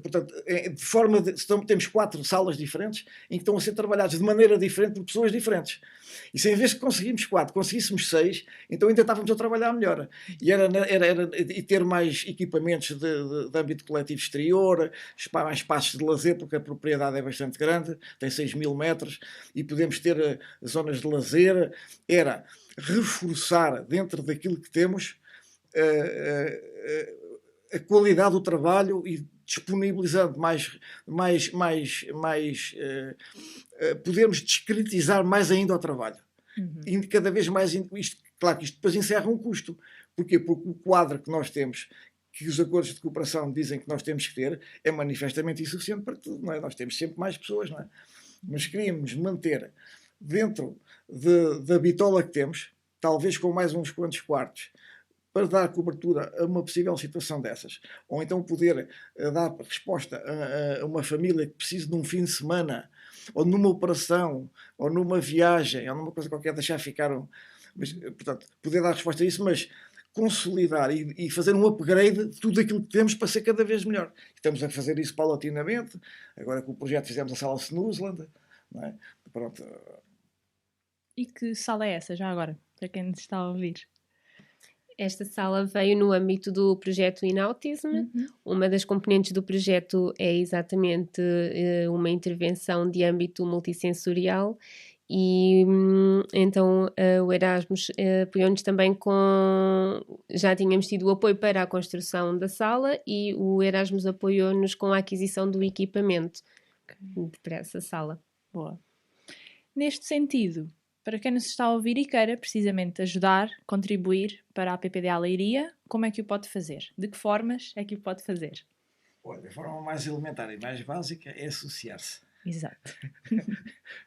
Portanto, de forma temos 4 salas diferentes em que estão a ser trabalhados de maneira diferente por pessoas diferentes. E se em vez de conseguirmos 4, conseguíssemos 6, então ainda estávamos a trabalhar melhor. E ter mais equipamentos de âmbito coletivo exterior, mais espaços de lazer, porque a propriedade é bastante grande, tem 6.000 metros, e podemos ter zonas de lazer. Era reforçar dentro daquilo que temos a qualidade do trabalho e disponibilizando podermos discretizar mais ainda o trabalho. E cada vez mais, claro que isto depois encerra um custo. Porquê? Porque o quadro que nós temos, que os acordos de cooperação dizem que nós temos que ter, é manifestamente insuficiente para tudo, não é? Nós temos sempre mais pessoas, não é? Mas queríamos manter dentro da bitola que temos, talvez com mais uns quantos quartos, para dar cobertura a uma possível situação dessas. Ou então poder dar resposta a uma família que precise de um fim de semana, ou numa operação, ou numa viagem, ou numa coisa qualquer, deixar ficar... portanto, poder dar resposta a isso, mas consolidar e fazer um upgrade de tudo aquilo que temos para ser cada vez melhor. Estamos a fazer isso paulatinamente. Agora com o projeto fizemos a sala Snusland, não é? Pronto. E que sala é essa, já agora, para quem nos está a ouvir? Esta sala veio no âmbito do projeto InAutism. Uma das componentes do projeto é exatamente uma intervenção de âmbito multissensorial e então o Erasmus apoiou-nos também já tínhamos tido o apoio para a construção da sala e o Erasmus apoiou-nos com a aquisição do equipamento para essa sala. Boa. Neste sentido, para quem nos está a ouvir e queira precisamente ajudar, contribuir para a PPDA Leiria, como é que o pode fazer? De que formas é que o pode fazer? Olha, a forma mais elementar e mais básica é associar-se. Exato.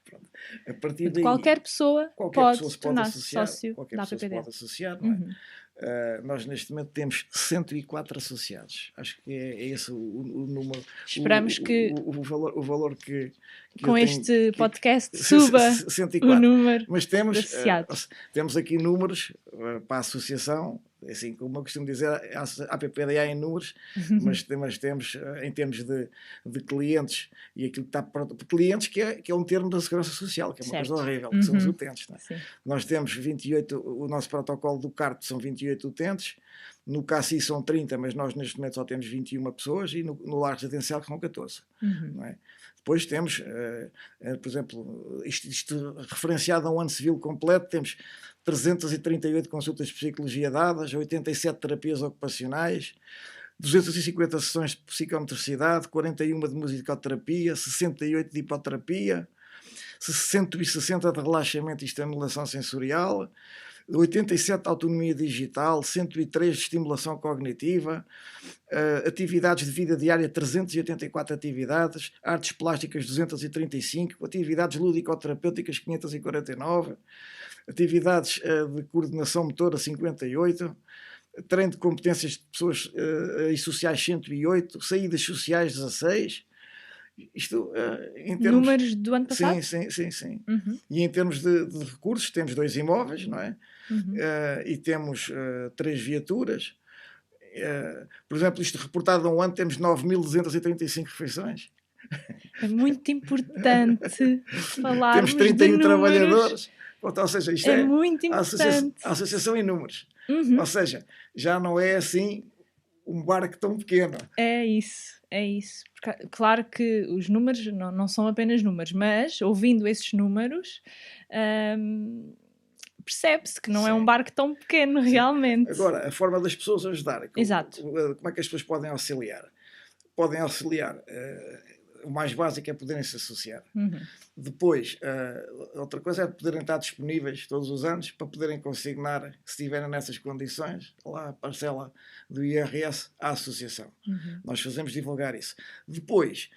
Pronto. A partir daí, qualquer pessoa pode se tornar-se associar, sócio qualquer da pessoa se PPDA. pode associar, não é? Nós neste momento temos 104 associados. Acho que é esse o número. Esperamos que o valor que com este podcast suba 104. o número mas de associados. Temos aqui números para a associação, assim como eu costumo dizer, a PPDA em números, mas temos em termos de clientes e aquilo que está pronto, clientes que é um termo da Segurança Social, que é uma coisa horrível, que são os utentes. Não é? Nós temos 28, o nosso protocolo do CART são 28 utentes, no CACI são 30, mas nós neste momento só temos 21 pessoas e no lar residencial são 14. Não é? Depois temos, por exemplo, isto referenciado a um ano civil completo, temos 338 consultas de psicologia dadas, 87 terapias ocupacionais, 250 sessões de psicomotricidade, 41 de musicoterapia, 68 de hipoterapia, 160 de relaxamento e estimulação sensorial, 87 de autonomia digital, 103 de estimulação cognitiva, atividades de vida diária 384 atividades, artes plásticas 235, atividades ludicoterapêuticas 549, atividades de coordenação motora 58, treino de competências de pessoas e sociais 108, saídas sociais 16. Isto em termos... Números do ano passado? Sim. E em termos de recursos, temos 2 imóveis, não é? E temos 3 viaturas. Por exemplo, isto reportado a um ano, temos 9.235 refeições. É muito importante falarmos temos 31 de trabalhadores. Ou seja, isto é muito importante. A associação em números. Ou seja, já não é assim um barco tão pequeno. É isso. Porque, claro que os números não são apenas números, mas ouvindo esses números percebe-se que não é um barco tão pequeno realmente. Agora, a forma das pessoas ajudarem. Exato. Como é que as pessoas podem auxiliar? Podem auxiliar o mais básico é poderem se associar. Uhum. Depois, outra coisa é poderem estar disponíveis todos os anos para poderem consignar, se estiverem nessas condições, lá a parcela do IRS à associação. Uhum. Nós fazemos divulgar isso. Depois,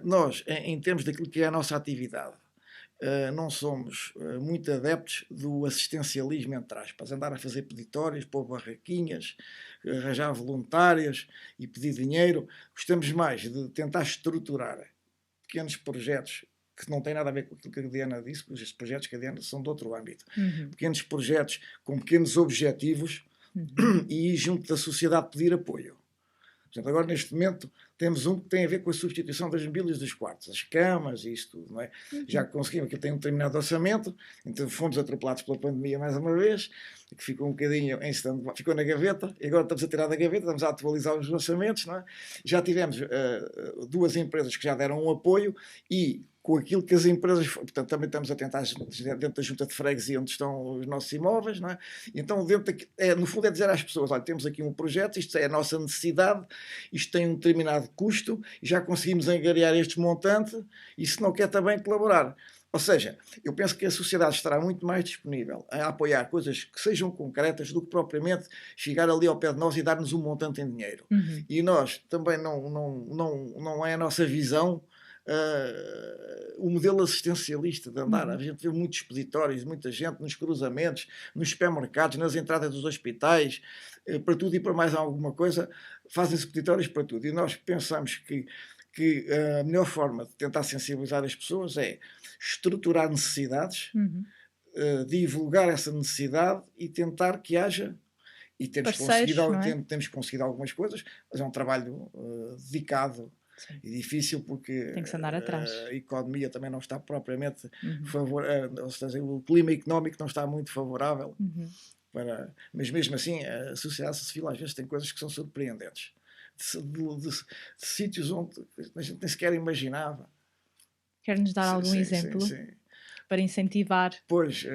nós, em termos daquilo que é a nossa atividade, não somos muito adeptos do assistencialismo, entre aspas, andar a fazer peditórios, pôr barraquinhas, arranjar voluntários e pedir dinheiro. Gostamos mais de tentar estruturar pequenos projetos que não têm nada a ver com aquilo que a Diana disse, porque estes projetos que a Diana são de outro âmbito. Uhum. Pequenos projetos com pequenos objetivos e ir junto da sociedade pedir apoio. Portanto, agora, neste momento, temos um que tem a ver com a substituição das mobílias dos quartos, as camas e isso tudo, não é? Já conseguimos, aquilo tem um determinado orçamento, então fomos atropelados pela pandemia mais uma vez, que ficou um bocadinho em stand, ficou na gaveta, e agora estamos a tirar da gaveta, estamos a atualizar os orçamentos, não é? Já tivemos 2 empresas que já deram um apoio e com aquilo que as empresas... Portanto, também estamos a tentar, dentro da junta de freguesia onde estão os nossos imóveis, não é? Então, no fundo, é dizer às pessoas, olha, temos aqui um projeto, isto é a nossa necessidade, isto tem um determinado custo, e já conseguimos angariar este montante, e se não quer também colaborar. Ou seja, eu penso que a sociedade estará muito mais disponível a apoiar coisas que sejam concretas do que propriamente chegar ali ao pé de nós e dar-nos um montante em dinheiro. Uhum. E nós também não é a nossa visão o modelo assistencialista de andar. A gente vê muitos expeditórios, muita gente nos cruzamentos, nos supermercados, nas entradas dos hospitais, para tudo e para mais alguma coisa, fazem-se expeditórios para tudo. E nós pensamos que a melhor forma de tentar sensibilizar as pessoas é estruturar necessidades, divulgar essa necessidade e tentar que haja, e temos conseguido algumas coisas, mas é um trabalho dedicado. Sim. E difícil porque tem que se andar atrás. A economia também não está propriamente ou seja, o clima económico não está muito favorável mas mesmo assim a sociedade civil às vezes tem coisas que são surpreendentes de sítios onde a gente nem sequer imaginava. Quer-nos dar algum exemplo? Sim. Para incentivar. Pois,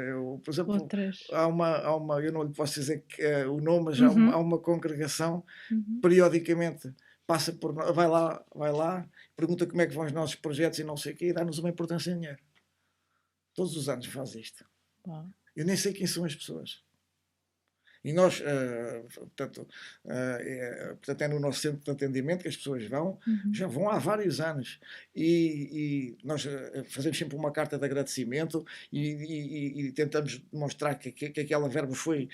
por exemplo, outras. há uma, eu não lhe posso dizer que, o nome, mas há uma congregação periodicamente passa por, vai lá, pergunta como é que vão os nossos projetos e não sei o quê, e dá-nos uma importância em dinheiro. Todos os anos faz isto. Eu nem sei quem são as pessoas. E nós, portanto, é no nosso centro de atendimento que as pessoas vão, já vão há vários anos. E nós fazemos sempre uma carta de agradecimento e tentamos demonstrar que aquela verba foi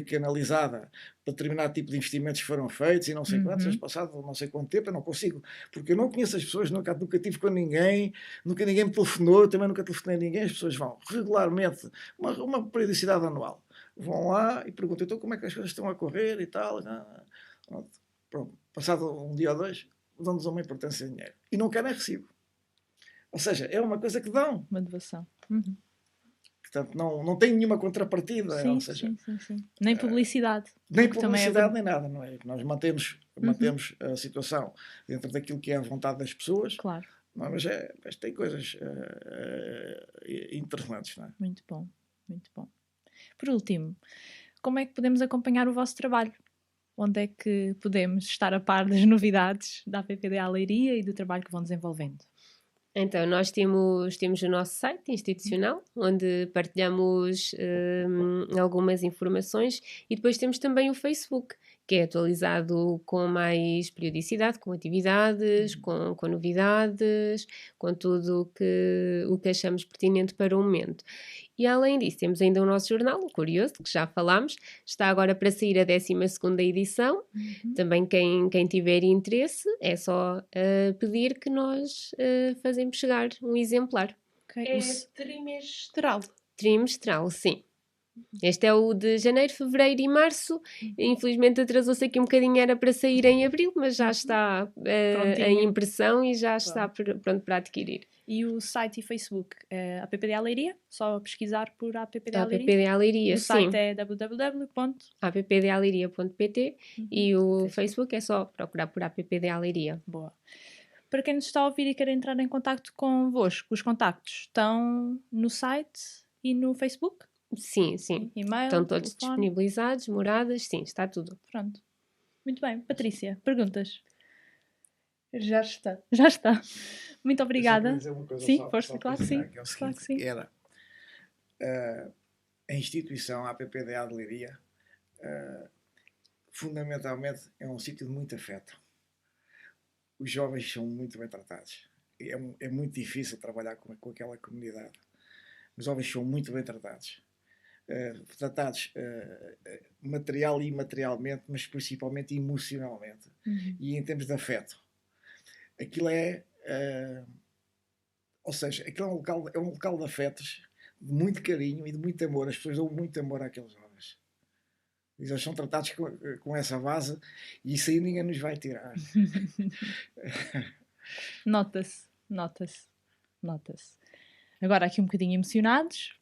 canalizada para determinado tipo de investimentos que foram feitos e não sei quantos, passado não sei quanto tempo, eu não consigo, porque eu não conheço as pessoas, nunca tive com ninguém, nunca ninguém me telefonou, eu também nunca telefonei a ninguém, as pessoas vão regularmente, uma periodicidade anual. Vão lá e perguntam, então como é que as coisas estão a correr e tal. Pronto, passado um dia ou dois, dão-nos uma importância de dinheiro. E não querem recibo. Ou seja, é uma coisa que dão. Uma doação. Portanto, não tem nenhuma contrapartida. Sim, ou seja, sim. Nem publicidade. Nem publicidade, nem nada. Não é? Nós mantemos a situação dentro daquilo que é a vontade das pessoas. Claro. Não, mas tem coisas interessantes. Não é? Muito bom, muito bom. Por último, como é que podemos acompanhar o vosso trabalho? Onde é que podemos estar a par das novidades da APPDA Leiria e do trabalho que vão desenvolvendo? Então, nós temos o nosso site institucional, onde partilhamos algumas informações, e depois temos também o Facebook, que é atualizado com mais periodicidade, com atividades, com novidades, com tudo o que achamos pertinente para o momento. E além disso, temos ainda o nosso jornal, o Curioso, que já falámos, está agora para sair a 12ª edição. Também quem tiver interesse é só pedir que nós fazemos chegar um exemplar. Okay. É trimestral. Trimestral, sim. Este é o de janeiro, fevereiro e março. Infelizmente atrasou-se aqui um bocadinho, era para sair em abril, mas já está em impressão e já está pronto para adquirir. E o site e Facebook é APPDA Leiria, só pesquisar por APPDA Leiria. APPDA Leiria, o sim. site é www.appdaleiria.pt e o Facebook é só procurar por APPDA Leiria. Boa. Para quem nos está a ouvir e quer entrar em contacto convosco, os contactos estão no site e no Facebook? Sim. E-mail, estão todos telefone. disponibilizados, moradas, sim, está tudo. Pronto. Muito bem. Patrícia, perguntas? Já está. Já está. Muito Eu só obrigada. queria dizer uma coisa, Sim, só força, claro que sim. que é o seguinte, Claro que sim. era a instituição, a APPDA de Leiria, fundamentalmente é um sítio de muito afeto. Os jovens são muito bem tratados. É muito difícil trabalhar com aquela comunidade. Os jovens são muito bem tratados. Material e imaterialmente, mas principalmente emocionalmente. E em termos de afeto. Aquilo ou seja, aquilo é um local de afetos, de muito carinho e de muito amor. As pessoas dão muito amor àqueles jovens. Eles são tratados com essa base e isso aí ninguém nos vai tirar. Nota-se. Agora aqui um bocadinho emocionados.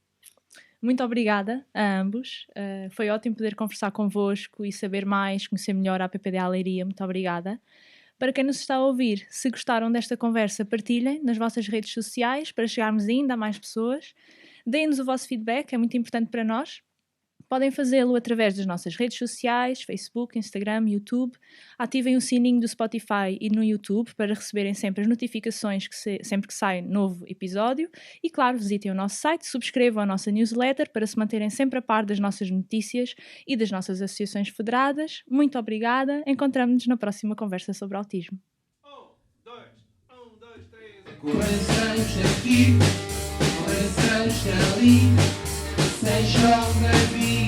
Muito obrigada a ambos. Foi ótimo poder conversar convosco e saber mais, conhecer melhor a APPDA Leiria. Muito obrigada. Para quem nos está a ouvir, se gostaram desta conversa, partilhem nas vossas redes sociais para chegarmos ainda a mais pessoas. Deem-nos o vosso feedback, é muito importante para nós. Podem fazê-lo através das nossas redes sociais, Facebook, Instagram, YouTube. Ativem o sininho do Spotify e no YouTube para receberem sempre as notificações sempre que sai novo episódio. E claro, visitem o nosso site, subscrevam a nossa newsletter para se manterem sempre a par das nossas notícias e das nossas associações federadas. Muito obrigada. Encontramos-nos na próxima conversa sobre autismo. Corações daqui, corações dali, sejam bem-vindos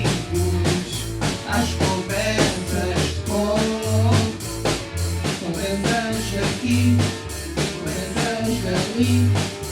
às conversas de cor. Corações daqui, corações dali.